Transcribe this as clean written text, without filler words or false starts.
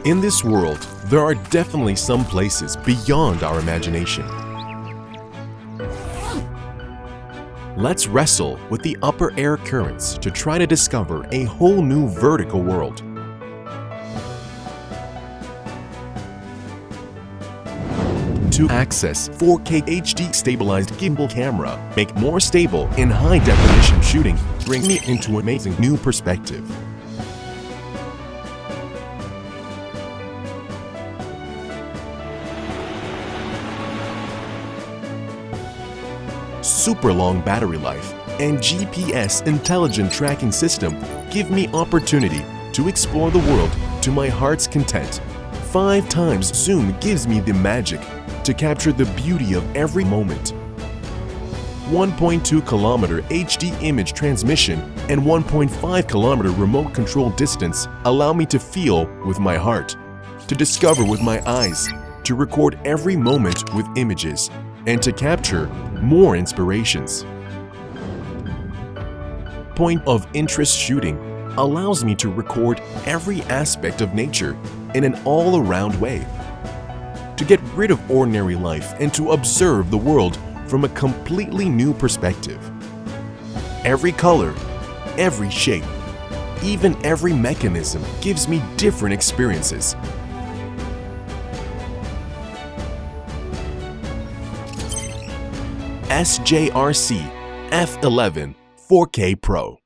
In this world, there are definitely some places beyond our imagination. Let's wrestle with the upper air currents to try to discover a whole new vertical world. To access 4K HD stabilized gimbal camera, make more stable in high definition shooting, bring me into an amazing new perspective. Super long battery life and GPS intelligent tracking system give me opportunity to explore the world to my heart's content. 5 times zoom gives me the magic to capture the beauty of every moment. 1.2 kilometer HD image transmission and 1.5 kilometer remote control distance allow me to feel with my heart, to discover with my eyes, to record every moment with images, and to capture more inspirations. Point of interest shooting allows me to record every aspect of nature in an all-around way, to get rid of ordinary life and to observe the world from a completely new perspective. Every color, every shape, even every mechanism gives me different experiences. SJRC F11 4K Pro.